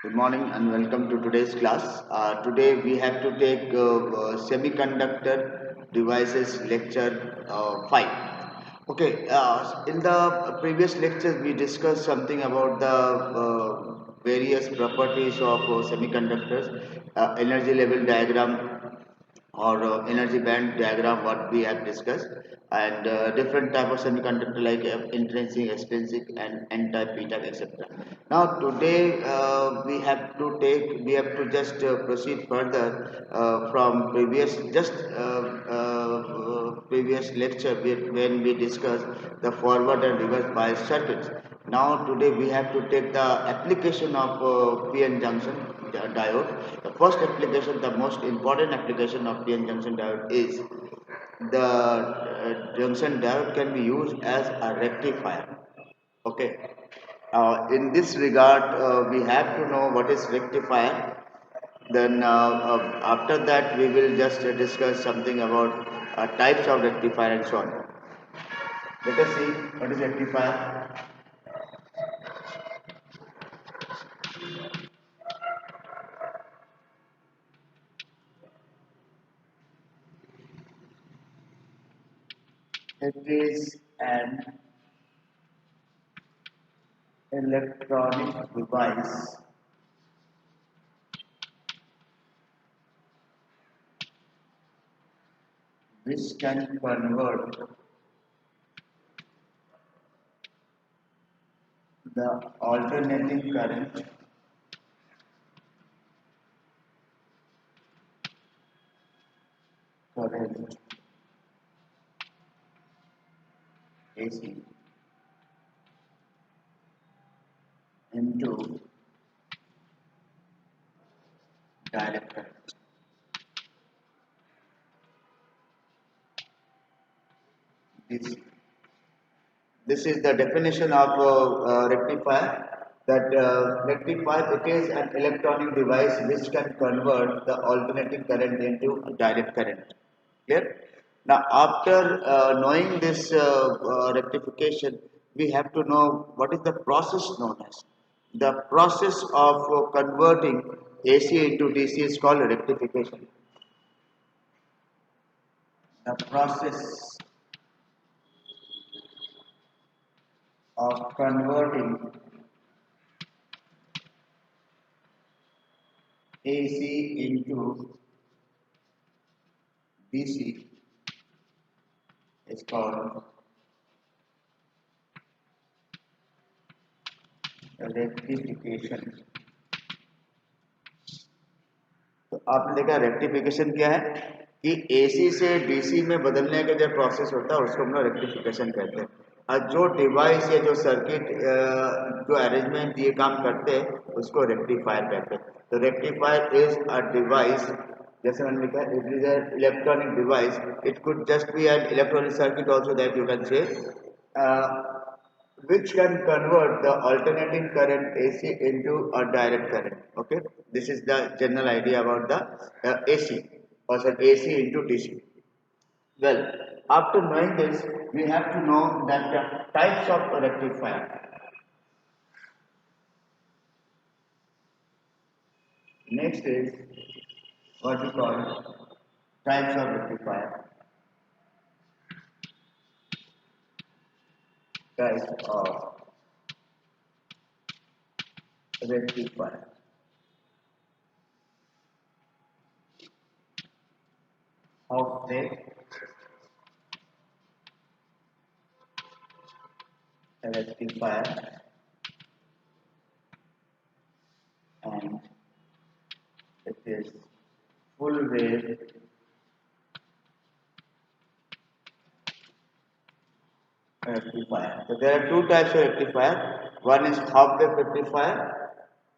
Good morning and welcome to today's class. Today we have to take semiconductor devices lecture 5. Okay, in the previous lectures we discussed something about the various properties of semiconductors, energy level diagram, or energy band diagram what we have discussed, and different type of semiconductor like intrinsic, extrinsic, and n-type, p-type, etc. Now today we have to just proceed further from previous lecture when we discussed the forward and reverse bias circuits. Now today we have to take the application of PN junction diode. The first application, the most important application of PN junction diode is the junction diode can be used as a rectifier. Okay. In this regard, we have to know what is rectifier. Then after that, we will just discuss something about types of rectifier and so on. Let us see what is rectifier. It is an electronic device which can convert the alternating current AC into direct current. This, this is the definition of rectifier. That rectifier, it is an electronic device which can convert the alternating current into direct current. Clear? Now, after knowing this rectification, we have to know what is the process known as. The process of converting AC into DC is called rectification. The process of converting AC into DC is called rectification. तो आपने देखा rectification क्या है कि AC से DC में बदलने का जो प्रोसेस होता है उसको हम लोग रेक्टिफिकेशन कहते हैं। और जो डिवाइस या जो सर्किट जो अरेंजमेंट ये काम करते हैं उसको रेक्टिफायर कहते हैं। तो रेक्टिफायर इज अ डिवाइस, जैसे मैंने लिखा है, it is an electronic device, it could just be an electronic circuit also that you can say which can convert the alternating current AC into a direct current. Okay, this is the general idea about the AC, or say AC into DC. Well, after knowing this, we have to know that the types of rectifier. Next is what we call types of rectifier. Types of rectifier. How they rectifier and it is full wave rectifier. So there are two types of rectifier. One is half wave rectifier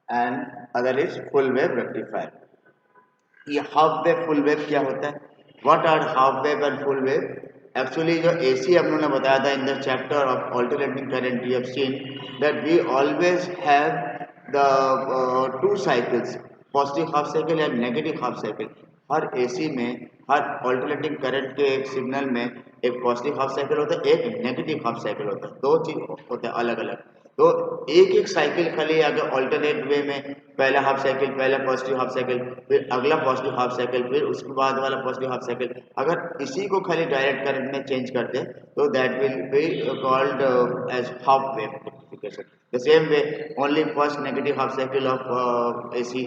and other is full wave rectifier. ये half wave full wave क्या होता है? What are half wave and full wave? Actually जो AC हम लोगों ने बताया था in the chapter of alternating current, we have seen that we always have the two cycles, positive half cycle and negative half cycle. हर AC में, हर alternating current के एक सिग्नल में एक पॉजिटिव हाफ साइकिल होता है, एक नेगेटिव हाफ साइकिल होता है, दो चीज होते हैं अलग अलग। तो एक एक साइकिल खाली अगर ऑल्टरनेट वे में पहला हाफ साइकिल, पहला पॉजिटिव हाफ साइकिल, फिर अगला पॉजिटिव हाफ साइकिल, फिर उसके बाद वाला पॉजिटिव हाफ साइकिल, अगर इसी को खाली डायरेक्ट करंट में चेंज कर दे तो that will be called as half wave rectification. The same way only first negative half cycle of AC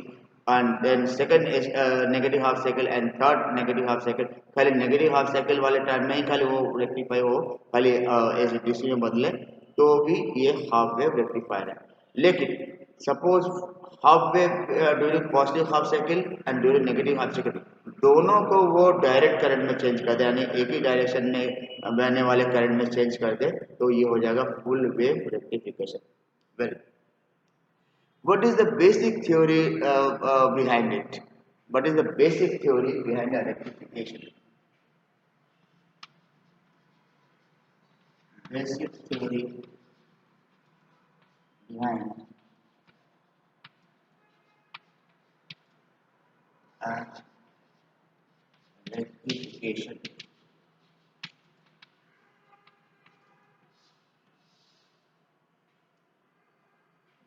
and then second is negative half cycle and third negative half cycle, खाली negative half cycle वाले term में ही खाली वो rectify हो, खाली AC/DC में बदले तो भी ये हाफ वेव रेक्टिफायर है. लेकिन suppose half wave during positive half cycle and during negative half cycle दोनों को वो डायरेक्ट करंट में चेंज कर दे, यानी एक ही डायरेक्शन में बहने वाले करंट में चेंज कर दे तो ये हो जाएगा full wave rectification. Very, what is the basic theory behind it? What is the basic theory behind the rectification? Basic theory behind rectification.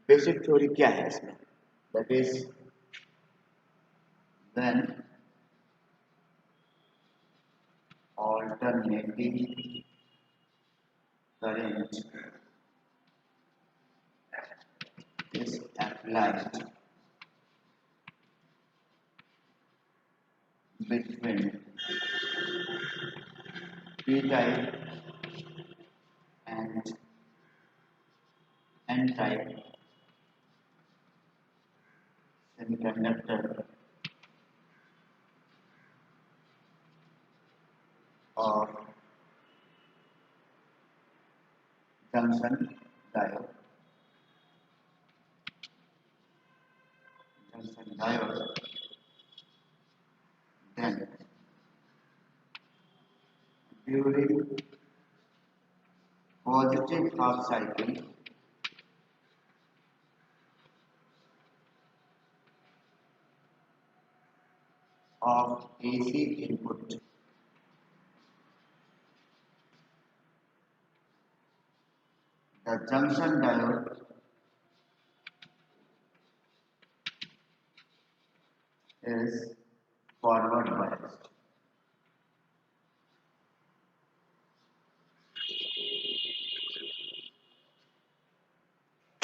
Basic theory क्या है इसमें? That is when alternating current is applied between p-type and n-type semiconductor or junction diode. Then during positive half cycle of AC input, the junction diode is forward biased.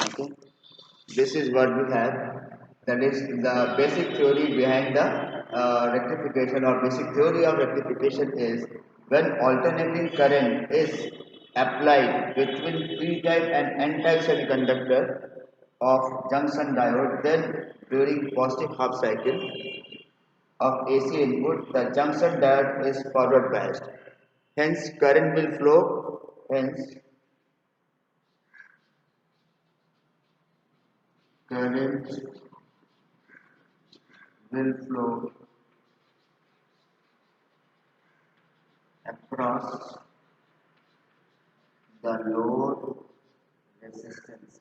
Okay, this is what we have. That is the basic theory behind the rectification, or basic theory of rectification is when alternating current is applied between p-type and n-type semiconductor of junction diode, then during positive half cycle of AC input, the junction diode is forward biased. Hence, current will flow. Hence, current will flow across the load resistance.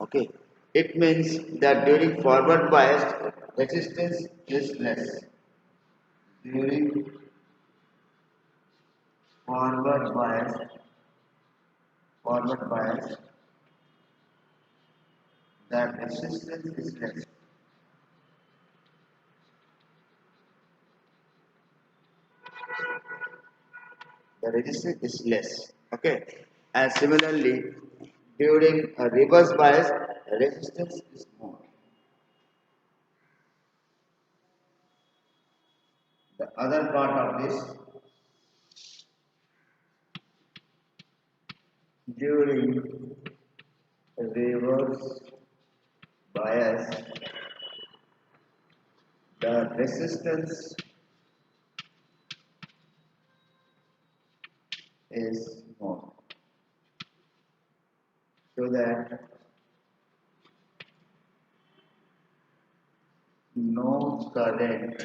Okay, it means that during forward biased resistance is less. During forward bias, that resistance is less. The resistance is less. Okay, and similarly, during a reverse bias, resistance is more. The other part of this, during reverse bias, the resistance is more, so that no current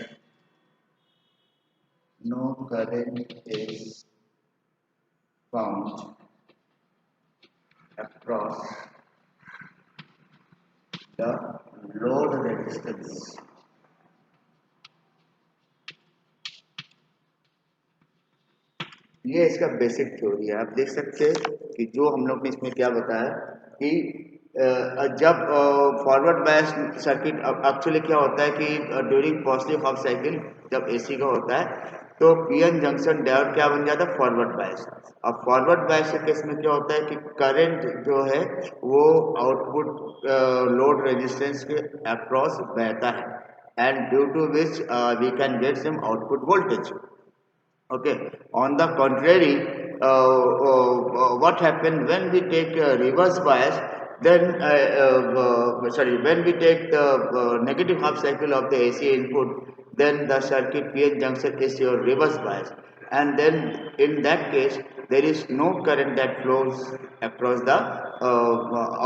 is found across the load resistance. ये इसका basic theory है। आप देख सकते हैं कि जो हम लोग ने इसमें क्या बताया कि जब फॉरवर्ड बायस सर्किट, एक्चुअली क्या होता है कि ड्यूरिंग पॉजिटिव हाफ साइकिल जब एसी का होता है तो पीएन जंक्शन डायोड क्या बन जाता है, फॉरवर्ड बायस। अब फॉरवर्ड बायस के केस में क्या होता है कि करंट जो है वो आउटपुट लोड रेजिस्टेंस के अक्रॉस बहता है, and due to which we can get some output voltage. Okay. On the contrary, what happened when we take reverse bias? Then, sorry, when we take the negative half cycle of the AC input, then the circuit PN junction is your reverse bias, and then in that case there is no current that flows across the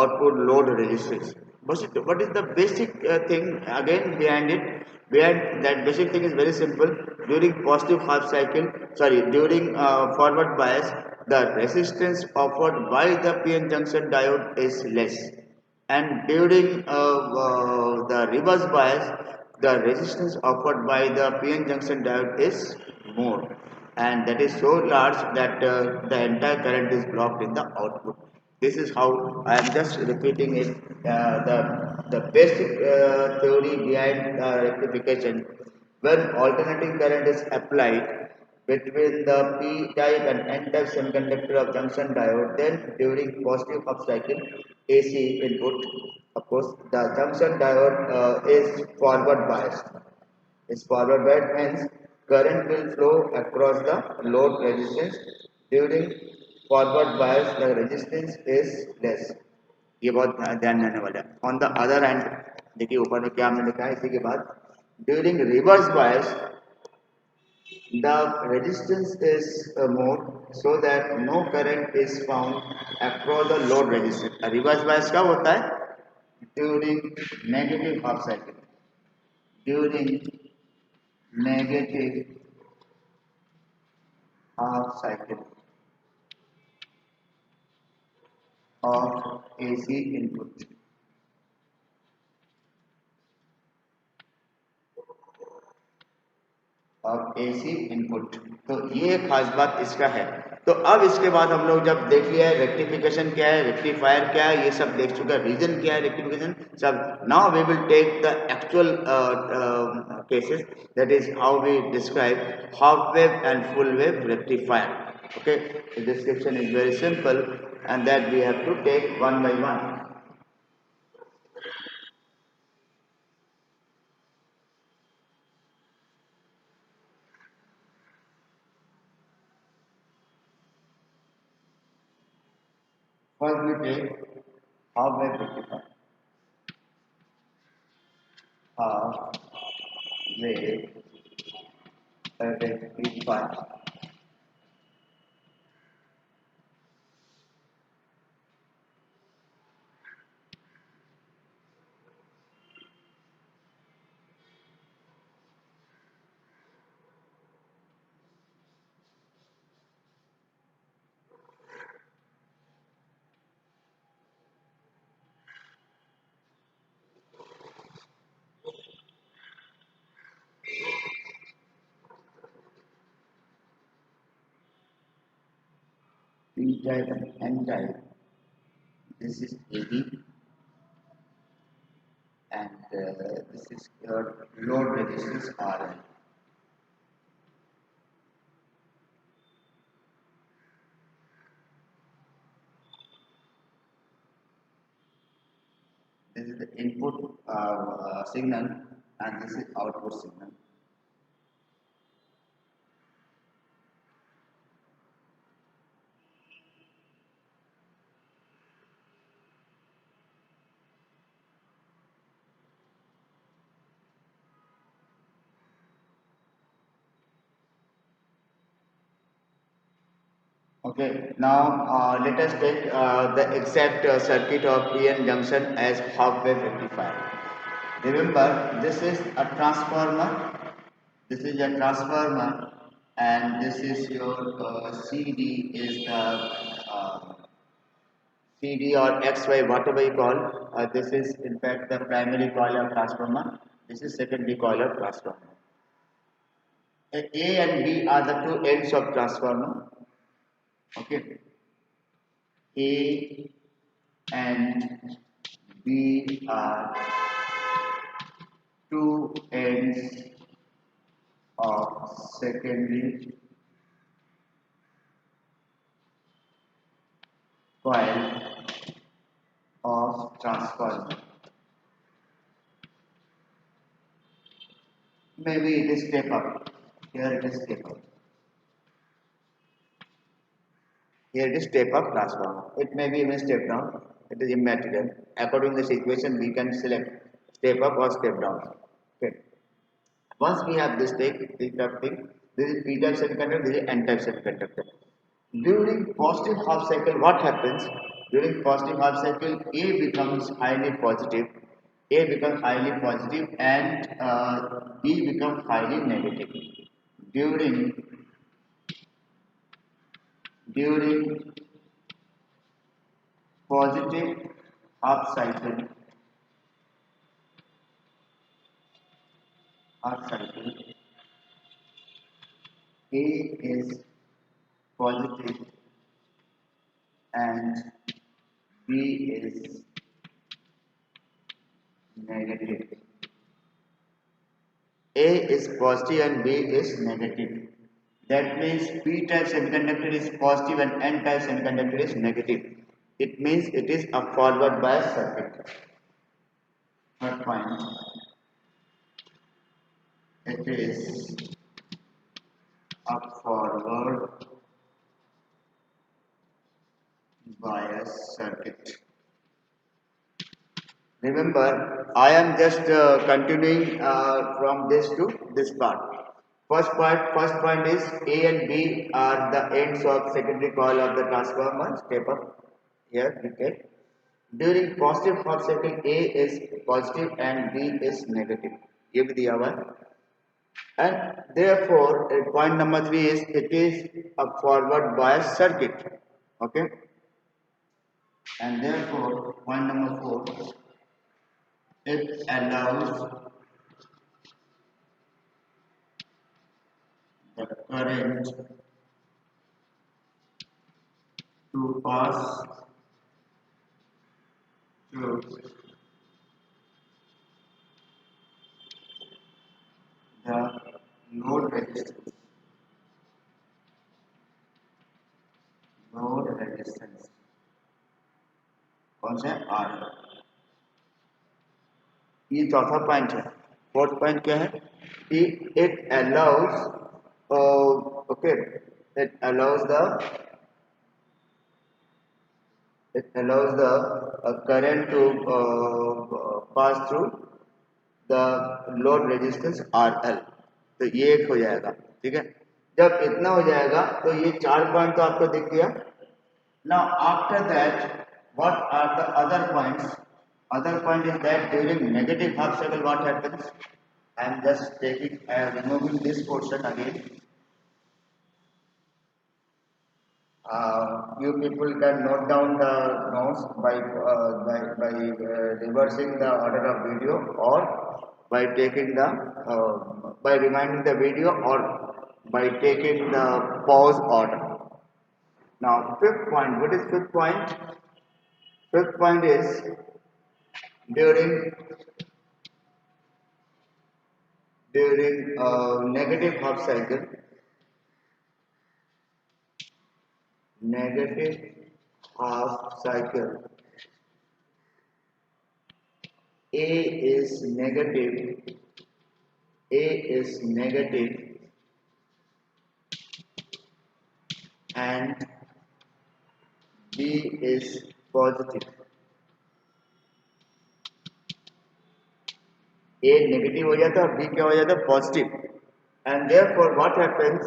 output load resistance. What is the basic thing again behind it? Behind that basic thing is very simple. During positive half cycle, sorry, during forward bias, the resistance offered by the PN junction diode is less, and during the reverse bias, the resistance offered by the PN junction diode is more, and that is so large that the entire current is blocked in the output. This is how I am just repeating it. The basic theory behind rectification. When alternating current is applied between the p-type and n-type semiconductor of junction diode, then during positive half cycle AC input, of course, the junction diode is forward biased. Is forward biased, hence current will flow across the load resistance. During forward bias, the resistance is less. ये बहुत ध्यान देने वाला है। On the other hand देखिए ऊपर में क्या हमने लिखा है इसी के बाद, during reverse bias the resistance is more, so that no current is found across the load resistance. Reverse bias कब होता है, during negative half cycle, during negative half cycle of AC input. और एसी इनपुट, तो ये खास बात इसका है। तो अब इसके बाद हम लोग जब देख लिया है रेक्टिफिकेशन क्या है, रेक्टिफायर क्या है, ये सब देख चुका है, रीजन क्या है रेक्टिफिकेशन सब। Now we will take the actual cases, that is how we describe half wave and full wave rectifier. Okay, the description is very simple and that we have to take one by one. First we take half wave rectifier. Half wave rectifier. P type and N type. This is AD and this is your load resistance RL. This is the input signal and this is output signal. Okay, now let us take the exact circuit of PN junction as half wave rectifier. Remember, this is a transformer. This is a transformer, and this is your CD is the CD or XY, whatever you call. This is in fact the primary coil of transformer. This is secondary coil of transformer. A and B are the two ends of transformer. Okay, A and B are two ends of secondary coil of transformer. Maybe it is step up. Here it is step up. Here it is step up transformer. It may be even step down. It is immaterial. According to this equation, we can select step up or step down. Okay. Once we have this type of thing, this is p type semiconductor, this is n type semiconductor. During positive half cycle, what happens? During positive half cycle, A becomes highly positive, A becomes highly positive, and B becomes highly negative. During during positive half cycle, A is positive and B is negative. A is positive and B is negative. That means P type semiconductor is positive and N type semiconductor is negative. It means it is a forward bias circuit. Third point, it is a forward bias circuit. Remember, I am just continuing from this to this part. First point is A and B are the ends of secondary coil of the transformer. Step up here, okay. During positive half cycle, A is positive and B is negative. ये भी दिया हुआ है. And therefore, point number 3 is it is a forward bias circuit. Okay. And therefore, point number 4, it allows the current to pass through the load resistance. Load resistance. कौन सा है? R. ये चौथा पॉइंट है. फोर्थ पॉइंट क्या है कि it allows okay, it allows the current to pass through the load resistance RL. तो ये एक हो जाएगा. ठीक है. जब इतना हो जाएगा तो ये 4 पॉइंट तो आपको दिख गया. Now after that, what are the other points? Other point is that during negative half cycle, what happens? I am just removing this portion again. You people can note down the notes by reversing the order of video, or by taking the by reminding the video, or by taking the pause order. Now fifth point. What is fifth point? Fifth point is during negative half cycle, A is negative, and B is positive. A negative हो जाता है और B क्या हो जाता है? Positive. And therefore what happens?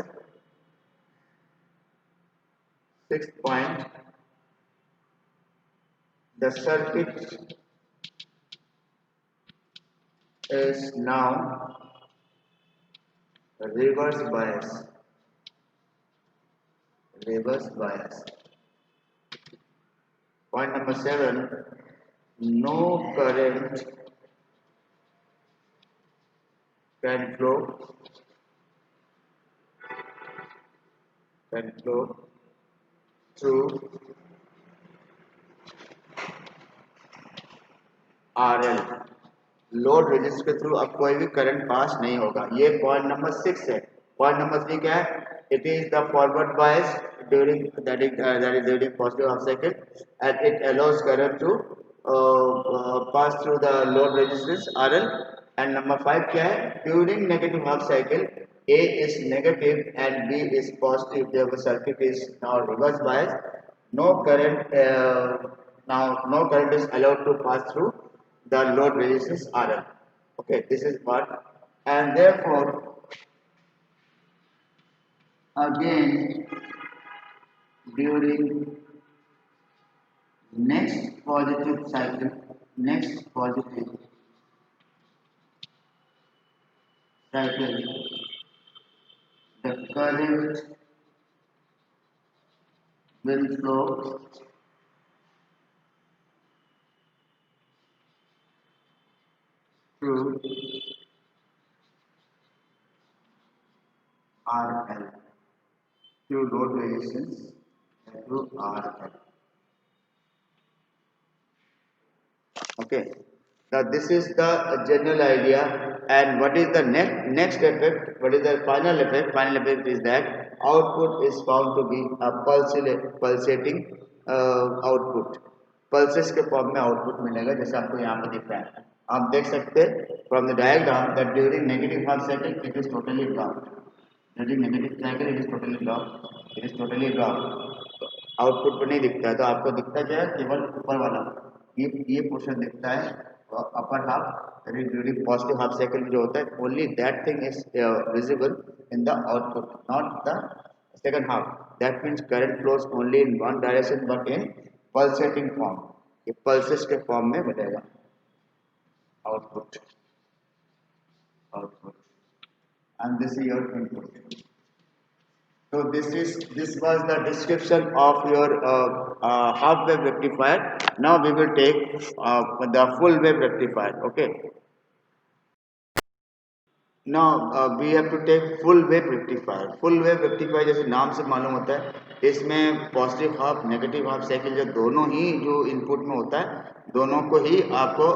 Sixth point, the circuit is now reverse bias. Point number 7, no current can flow through RL, load resistor के through अब कोई भी करंट पास नहीं होगा। ये पॉइंट नंबर 6 है। पॉइंट नंबर 3 क्या है? It is the forward bias during that is during positive half cycle and it allows current to pass through the load resistance RL. And number 5 क्या है? During negative half cycle A is negative and B is positive. The circuit is now reverse bias. No current now no current is allowed to pass through the load resistance RL. Okay, this is what, and therefore again during next positive cycle, next positive cycle, the current will flow through RL, through load resistance through RL. Okay, now this is the general idea. And what is the next effect? What is the final effect? Final effect is that output is found to be a pulsating output. Pulses के form में output मिलेगा, जैसे आपको यहाँ पे दिख रहा है। आप देख सकते हैं from the diagram that during negative half cycle it is totally drop. During negative cycle it is totally drop, it is totally drop. Output पर नहीं दिखता है, तो आपको दिखता क्या है? केवल ऊपर वाला ये पोर्शन दिखता है, upper half during positive half cycle में जो होता है, only that thing is visible in the output, not the second half. That means current flows only in one direction but in pulsating form. ये pulses के form में बनेगा output, output, and this is your input. So this was the description of your half wave rectifier. Now we will take the full wave rectifier. Okay. Now we have to take full wave rectifier. Full wave rectifier जैसे नाम से मालूम होता है, इसमें positive half negative half cycle जो दोनों ही जो इनपुट में होता है, दोनों को ही आपको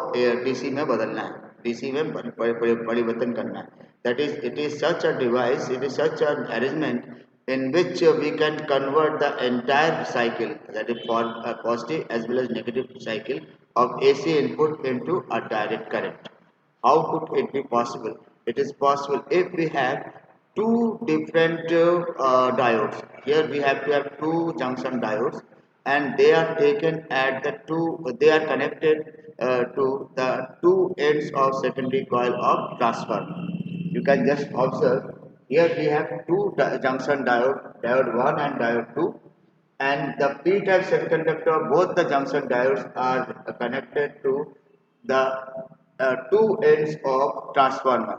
डीसी में बदलना है, डीसी में परिवर्तन करना है. That is, it is such a device, it is such an arrangement in which we can convert the entire cycle, that is for a positive as well as negative cycle of AC input into a direct current. How could it be possible? It is possible if we have two different diodes. Here we have to have two junction diodes, and they are taken at the they are connected to the two ends of secondary coil of transformer. You can just observe, here we have two junction diode 1 and diode 2, and the p-type semiconductor, both the junction diodes are connected to the two ends of transformer,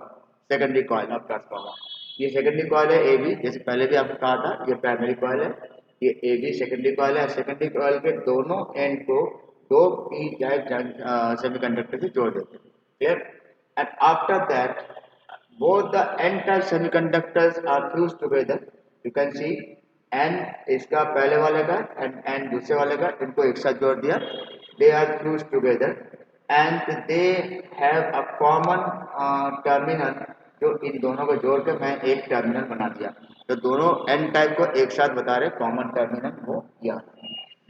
secondary coil of transformer. ये secondary coil है AB, जैसे पहले भी आपको कहा था, ये primary coil है, ये AB secondary coil है। secondary coil के दोनों end को दो p-type semiconductor से जोड़ देते हैं, clear? And after that, both the n-type semiconductors are fused together. You can see n इसका पहले वाले का and n दूसरे वाले का, इनको एक साथ जोड़ दिया, they are fused together and they have a common terminal, जो इन दोनों को जोड़ के मैं एक टर्मिनल बना दिया, तो दोनों n टाइप को एक साथ बता रहे कॉमन टर्मिनल वो किया,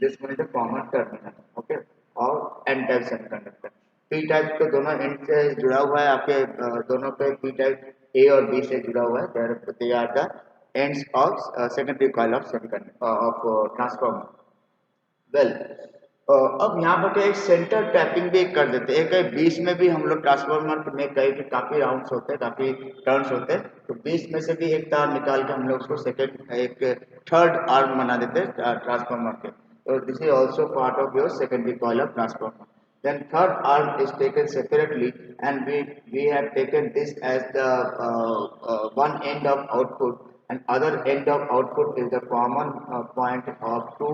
this mean the common terminal, okay, और n type semiconductor. p type तो दोनों एंड से जुड़ा हुआ है, आपके दोनों पे p टाइप a और b से जुड़ा हुआ है, they are the ends of secondary coil of semiconductor of transformer. Well अब यहाँ पर एक सेंटर टैपिंग भी कर देते हैं, कहीं बीच में भी हम लोग ट्रांसफार्मर में कहीं काफ़ी राउंड्स होते हैं, काफ़ी टर्न्स होते हैं, तो बीच में से भी एक तार निकाल के हम लोग उसको सेकेंड एक थर्ड आर्म बना देते हैं ट्रांसफार्मर के, तो this is also part of your secondary coil of transformer. Then third arm is taken separately, and we have taken this as the one end of output, and other end of output is the common point of two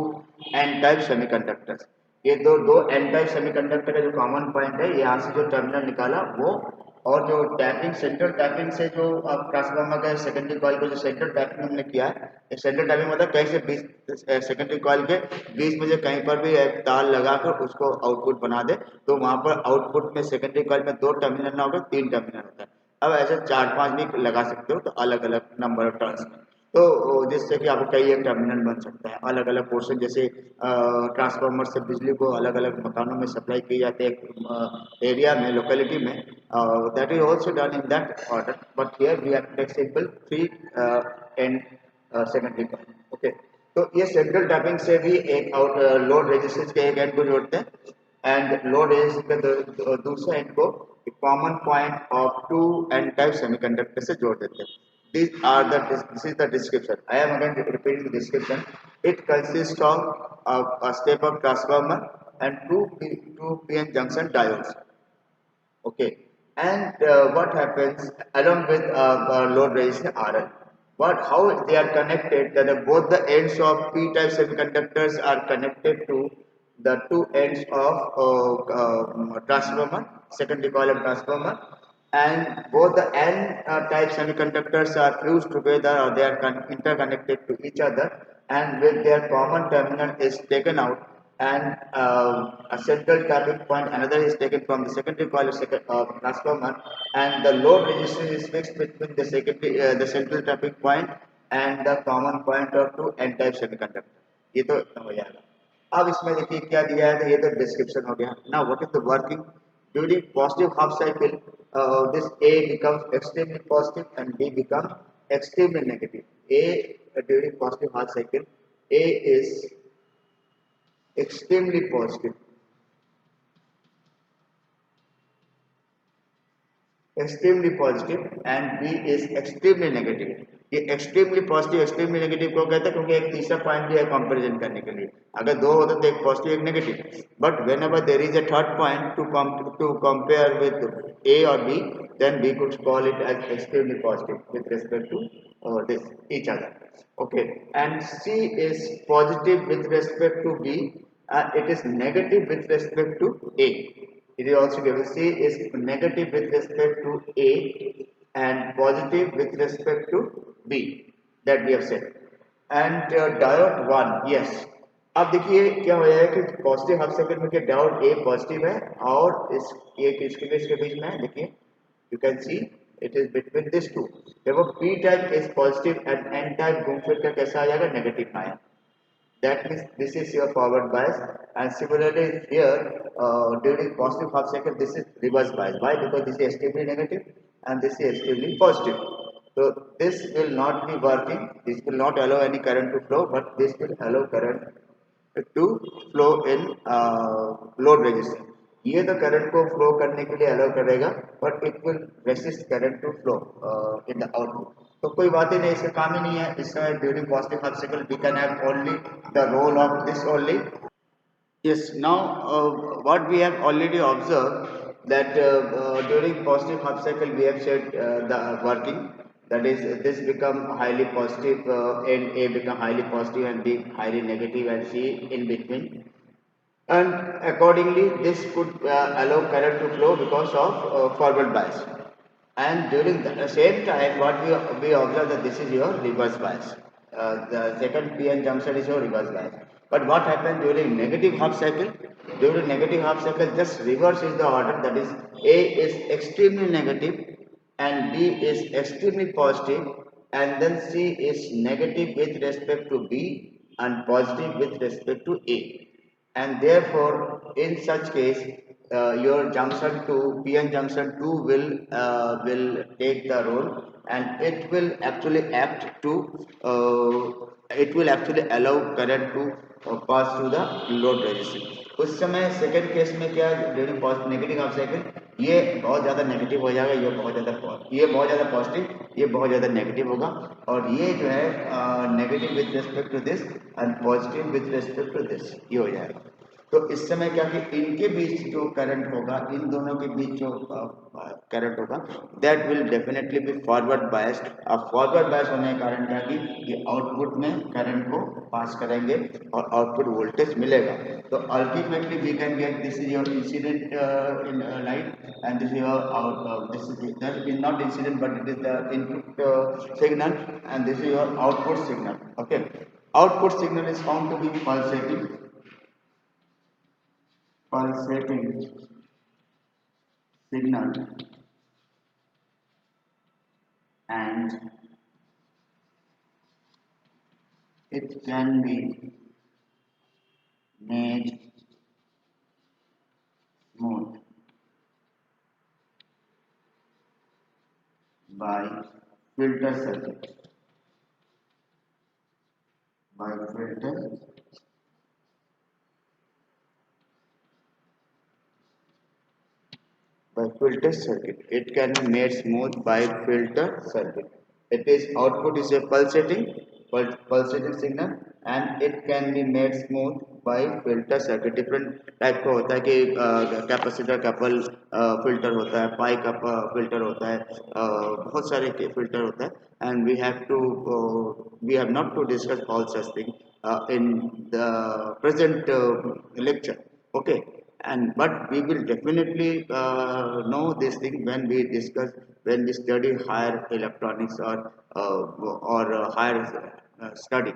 n-type semiconductors. ये दो n-type semiconductor का जो common point है, यहाँ से जो terminal निकाला वो और जो टैपिंग सेंट्रल टैपिंग से जो अब ट्रांसफार्मर का सेकेंडरी कॉइल को जो सेंट्रल टैपिंग हमने किया है, सेंट्रल टैपिंग मतलब कहीं से 20 सेकेंडरी कॉइल के 20 में से कहीं पर भी एक तार लगाकर उसको आउटपुट बना दे, तो वहां पर आउटपुट में सेकेंडरी कॉइल में 2 टर्मिनल ना होकर 3 टर्मिनल होता है। अब ऐसे 4-5 भी लगा सकते हो तो अलग अलग नंबर ऑफ टर्न्स में, तो जिससे कि आपको कई एक टर्मिनल बन सकता है। अलग अलग पोर्शन जैसे ट्रांसफार्मर से बिजली को अलग अलग मकानों में सप्लाई की जाती है एरिया में, लोकेलिटी में, that is also done in that order, but here we are flexible 3 and secondary coil. Okay, तो ये सेंट्रल टैपिंग से भी एक लोड रेजिस्टेंस के एक एंड को जोड़ते हैं एंड लोड रेजिस्टेंस के दूसरे एंड को common point of 2 N type semiconductor से जोड़ देते हैं। This is the description. I am again repeating the description. It consists of a step-up transformer and two PN junction diodes. Okay, and what happens along with load resistance RL? How they are connected? That both the ends of P-type semiconductors are connected to the two ends of transformer, secondary coil of transformer, and both the N type semiconductors are fused together or they are interconnected to each other, and with their common terminal is taken out, and a central tapping point another is taken from the secondary coil of transformer, and the load resistance is fixed between the secondary the central tapping point and the common point of two N type semiconductor। ये तो हो जाएगा। अब इसमें देखिए क्या दिया है, तो ये तो डिस्क्रिप्शन हो गया। Now what is the working during positive half cycle, this A becomes extremely positive and B becomes extremely negative. During positive half cycle, A is extremely positive, and B is extremely negative। ये extremely positive extremely negative को कहते हैं क्योंकि एक तीसरा point भी है comparison करने के लिए। अगर दो होते तो एक पॉजिटिव एक negative, but whenever there is a third point to compare with A or B, then we could call it as extremely positive with respect to this each other। Okay, and C is positive with respect to B, it is negative with respect to A। It is also given C is negative with respect to A and positive with respect to B, that we have said। And diode 1, yes। अब देखिए क्या हो जाएगा कि positive half cycle में क्या diode ए positive है और इस ये इसके बीच में है। देखिए you can see it is between these two। देखो P type is positive and N type घूम फिर कर कैसा आ जाएगा, नेगेटिव में आया। That means this is your forward bias, and similarly here during positive half cycle this is reverse bias। Why? Because this is extremely negative and this is extremely positive, so this will not be working, this will not allow any current to flow, but this will allow current to flow in load resistance। ये तो current को flow करने के लिए allow करेगा, but it will resist current to flow in the output. तो कोई बात ही नहीं, इसका काम ही नहीं है। इसका during positive half cycle we can have only the role of this only. Yes, now what we have already observed that during positive half cycle we have said the working, that is this become highly positive and A become highly positive and B highly negative and C in between, and accordingly this could allow current to flow because of forward bias, and during the same time what we observe that this is your reverse bias, the second PN junction is your reverse bias। But what happens during negative half cycle? During negative half cycle just reverse is the order, that is A is extremely negative and B is extremely positive, and then C is negative with respect to B and positive with respect to A, and therefore in such case your junction 2 PN junction 2 will take the role, and it will actually act to it will actually allow current to pass through the load resistance। उस समय second case में क्या during negative half cycle ये बहुत ज़्यादा negative हो जाएगा, ये बहुत ज़्यादा पॉजिटिव, ये बहुत ज़्यादा नेगेटिव होगा, और ये जो है negative with respect to this end positive with respect to this, ये हो जाएगा। तो इस समय क्या कि इनके बीच जो करंट होगा, इन दोनों के बीच जो करंट होगा, that will definitely be forward biased. अब फॉरवर्ड बायस होने के कारण क्या कि ये आउटपुट में करंट को पास करेंगे और आउटपुट वोल्टेज मिलेगा। तो ultimately we can get this is your incident in light and this is your out, this is not incident but it is the input signal and this is your output signal. Okay, output signal is found to be pulsating signal, and it can be made smooth by filter circuit, by filter by filter circuit. It can be made smooth by filter circuit. It is output is a pulsating signal and it can be made smooth by filter circuit. Different type का होता है कि capacitor couple filter होता है, पाई का filter होता है, बहुत सारे फिल्टर होता है and we have not to discuss all such things in the present lecture. Okay, and but we will definitely know this thing when we discuss, when we study higher electronics or higher study.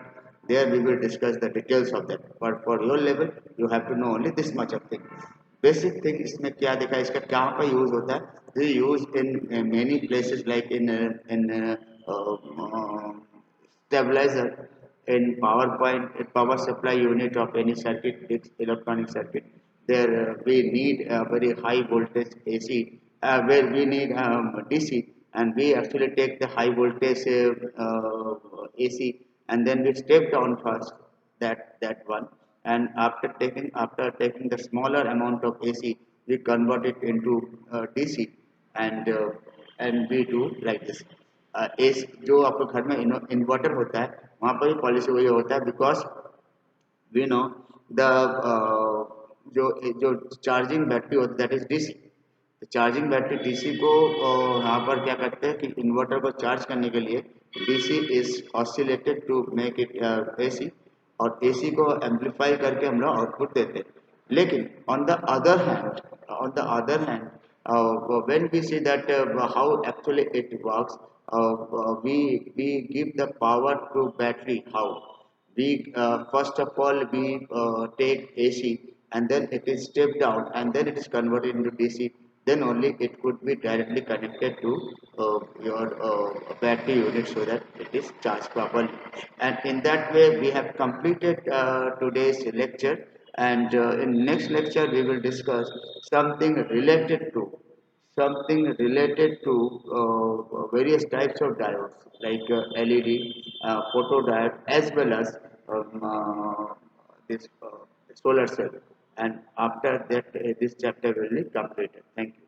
There we will discuss the details of that, but for your level you have to know only this much of thing. Basic thing इसमें क्या देखा है, इसका कहाँ पर use होता है? ये use in many places like in stabilizer, in power point, power supply unit of any circuit, electronic circuit. There we need a very high voltage AC, where we need DC, and we actually take the high voltage AC, and then we step down first that one, and after taking the smaller amount of AC, we convert it into DC, and uh, and we do like this. S जो आपके घर में inverter होता है वहाँ पर भी policy वही होता है, बिकॉज वी नो द जो जो चार्जिंग बैटरी होती है that is DC. Charging battery DC को यहाँ पर क्या करते हैं कि इन्वर्टर को चार्ज करने के लिए DC is oscillated to make it AC, और एसी को एम्पलीफाई करके हम लोग आउटपुट देते हैं। लेकिन on the other hand when we see that how actually it works, we give the power to battery. How we first of all we take AC and then it is stepped down and then it is converted into DC, then only it could be directly connected to your battery unit so that it is charged properly. And in that way we have completed today's lecture, and in next lecture we will discuss something related to various types of diodes like LED, photodiode, as well as this solar cell. And after that, this chapter will be completed. Thank you.